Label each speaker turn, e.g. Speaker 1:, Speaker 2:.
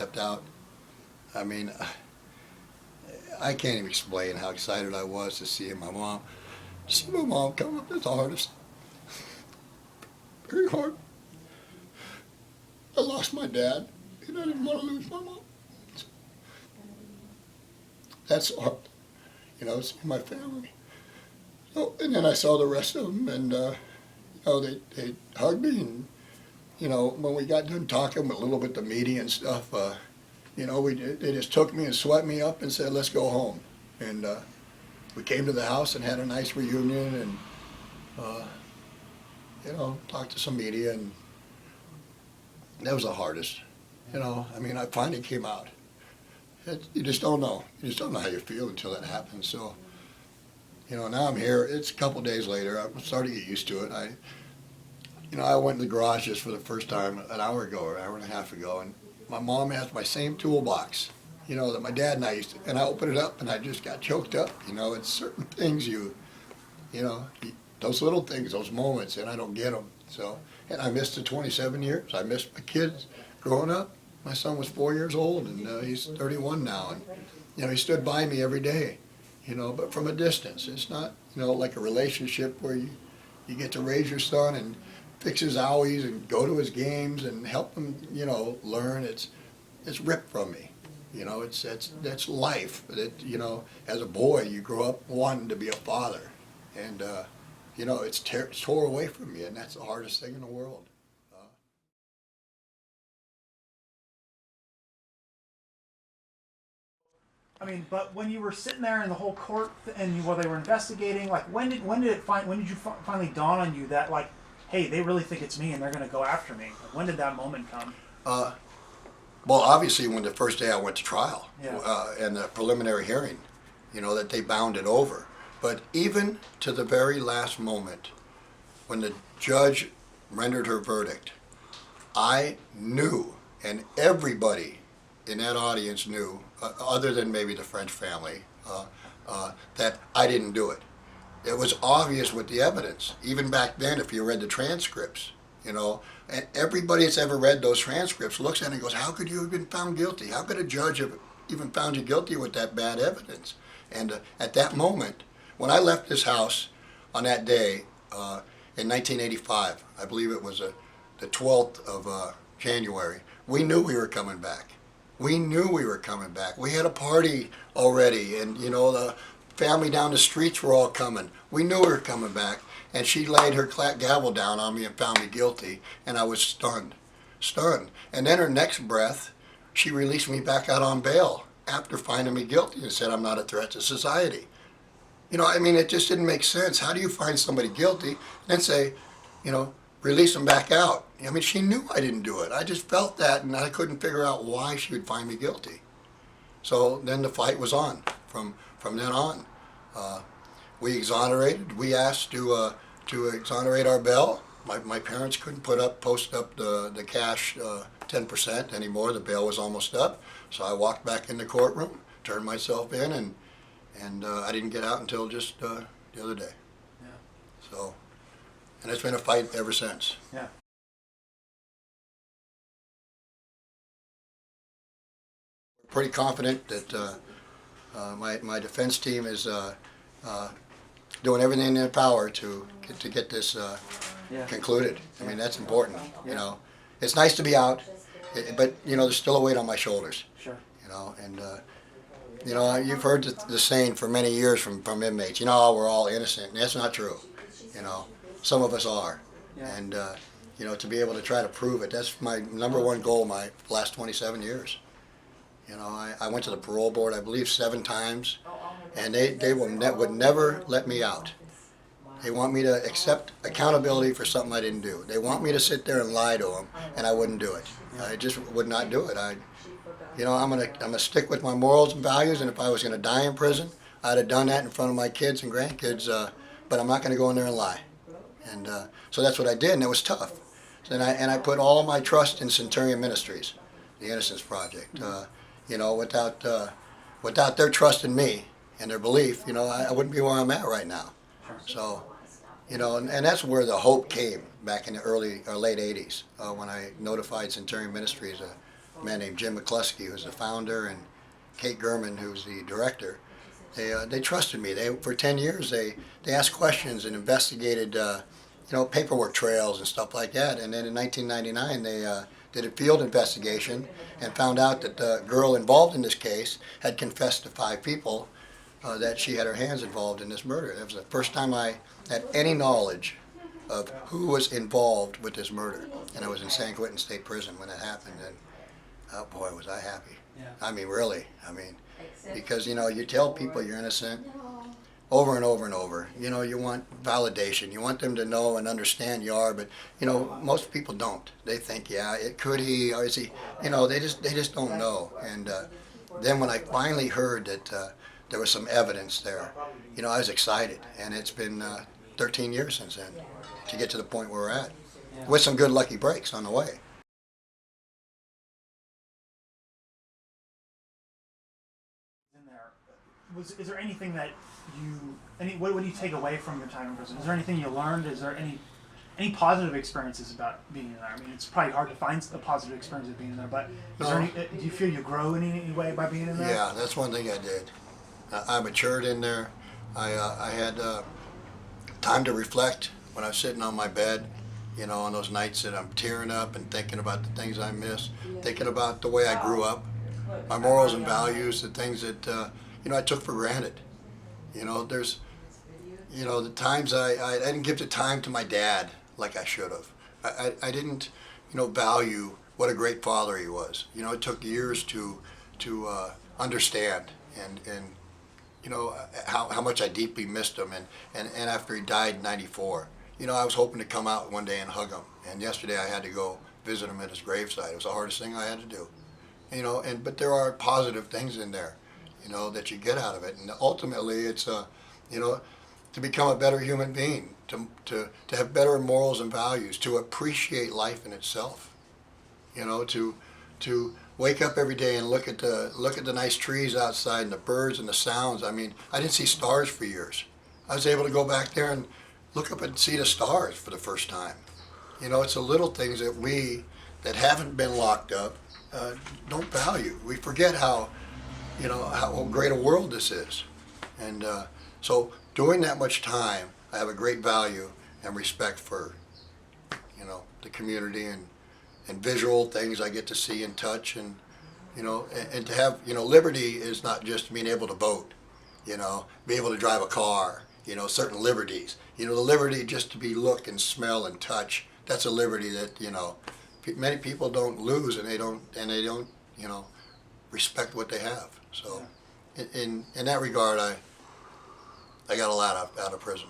Speaker 1: stepped out, I mean, I can't even explain how excited I was to see my mom. To see my mom come up, that's the hardest. Very hard. I lost my dad, and I didn't want to lose my mom. That's hard, seeing my family. So, and then I saw the rest of them, and they hugged me, and when we got done talking a little bit the media and stuff, they just took me and swept me up and said, "Let's go home." And we came to the house and had a nice reunion, and talked to some media, and that was the hardest. I finally came out. You just don't know. You just don't know how you feel until that happens. So, now I'm here. It's a couple days later. I'm starting to get used to it. I went in the garage just for the first time an hour ago or an hour and a half ago, and my mom has my same toolbox, that my dad and I used to, and I opened it up and I just got choked up. It's certain things those little things, those moments, and I don't get them. So, and I missed the 27 years. I missed my kids growing up. My son was 4 years old, and he's 31 now, and he stood by me every day, but from a distance. It's not, like a relationship where you get to raise your son and fix his owies and go to his games and help him, learn. It's ripped from me. That's life. As a boy, you grow up wanting to be a father, and it's tore away from me, and that's the hardest thing in the world.
Speaker 2: But when you were sitting there in the whole court and while they were investigating, like when did you finally dawn on you that, like, hey, they really think it's me and they're going to go after me? Like, when did that moment come?
Speaker 1: Well, obviously, when the first day I went to trial,
Speaker 2: Yeah.
Speaker 1: and the preliminary hearing, that they bound it over. But even to the very last moment, when the judge rendered her verdict, I knew, and everybody in that audience knew, other than maybe the French family, that I didn't do it. It was obvious with the evidence. Even back then, if you read the transcripts, and everybody that's ever read those transcripts looks at it and goes, "How could you have been found guilty? How could a judge have even found you guilty with that bad evidence?" And at that moment, when I left this house on that day in 1985, I believe it was the 12th of January, we knew we were coming back. We knew we were coming back. We had a party already, and the family down the streets were all coming. We knew we were coming back, and she laid her gavel down on me and found me guilty, and I was stunned. And then her next breath, she released me back out on bail after finding me guilty and said I'm not a threat to society. It just didn't make sense. How do you find somebody guilty and then say, release them back out? She knew I didn't do it. I just felt that, and I couldn't figure out why she would find me guilty. So then the fight was on from then on. We exonerated. We asked to exonerate our bail. My parents couldn't post up the cash 10% anymore. The bail was almost up. So I walked back in the courtroom, turned myself in, and I didn't get out until just the other day.
Speaker 2: Yeah.
Speaker 1: So, and it's been a fight ever since.
Speaker 2: Yeah.
Speaker 1: Pretty confident that my defense team is doing everything in their power to get this concluded. That's important. It's nice to be out, but there's still a weight on my shoulders.
Speaker 2: Sure.
Speaker 1: And you've heard the saying for many years from inmates. We're all innocent. And that's not true. Some of us are.
Speaker 2: Yeah.
Speaker 1: And to be able to try to prove it, that's my number one goal my last 27 years. I went to the parole board, I believe, 7 times, and they would never let me out. They want me to accept accountability for something I didn't do. They want me to sit there and lie to them, and I wouldn't do it. I just would not do it. I'm gonna stick with my morals and values, and if I was gonna die in prison, I'd have done that in front of my kids and grandkids. But I'm not gonna go in there and lie. And so that's what I did, and it was tough. And I put all my trust in Centurion Ministries, the Innocence Project. Without their trust in me and their belief, I wouldn't be where I'm at right now. So, and that's where the hope came back in the early or late 80s when I notified Centurion Ministries man named Jim McCluskey, who's the founder, and Kate Gurman, who's the director. They trusted me. For 10 years they asked questions and investigated paperwork trails and stuff like that. And then in 1999 they did a field investigation and found out that the girl involved in this case had confessed to 5 people that she had her hands involved in this murder. That was the first time I had any knowledge of who was involved with this murder. And I was in San Quentin State Prison when it happened, and oh boy, was I happy.
Speaker 2: Yeah.
Speaker 1: I mean, really. I mean, because, you tell people you're innocent over and over and over. You want validation. You want them to know and understand you are, but, most people don't. They think, yeah, could he, or is he, they just don't know. And then when I finally heard that there was some evidence there, I was excited. And it's been 13 years since then to get to the point where we're at, with some good lucky breaks on the way.
Speaker 2: In there, is there anything that what do you take away from your time in prison? Is there anything you learned? Is there any positive experiences about being in there? I mean, it's probably hard to find a positive experience of being in there, but do you feel you grow in any way by being in there?
Speaker 1: Yeah, that's one thing I did. I matured in there. I had time to reflect when I was sitting on my bed, on those nights that I'm tearing up and thinking about the things I miss, thinking about the way I grew up, my morals and values, the things that I took for granted. There's the times I didn't give the time to my dad like I should have. I didn't value what a great father he was. It took years to understand and how much I deeply missed him, and after he died in '94, I was hoping to come out one day and hug him, and yesterday I had to go visit him at his gravesite. It was the hardest thing I had to do. But there are positive things in there, that you get out of it, and ultimately it's to become a better human being, to have better morals and values, to appreciate life in itself, to wake up every day and look at the nice trees outside and the birds and the sounds. I mean, I didn't see stars for years. I was able to go back there and look up and see the stars for the first time. It's the little things that we that haven't been locked up don't value. We forget how great a world this is. And so during that much time, I have a great value and respect for the community and visual things I get to see and touch, and and to have liberty is not just being able to vote, be able to drive a car, certain liberties, the liberty just to look and smell and touch. That's a liberty that many people don't lose, and they don't respect what they have. So in that regard, I got a lot out of prison.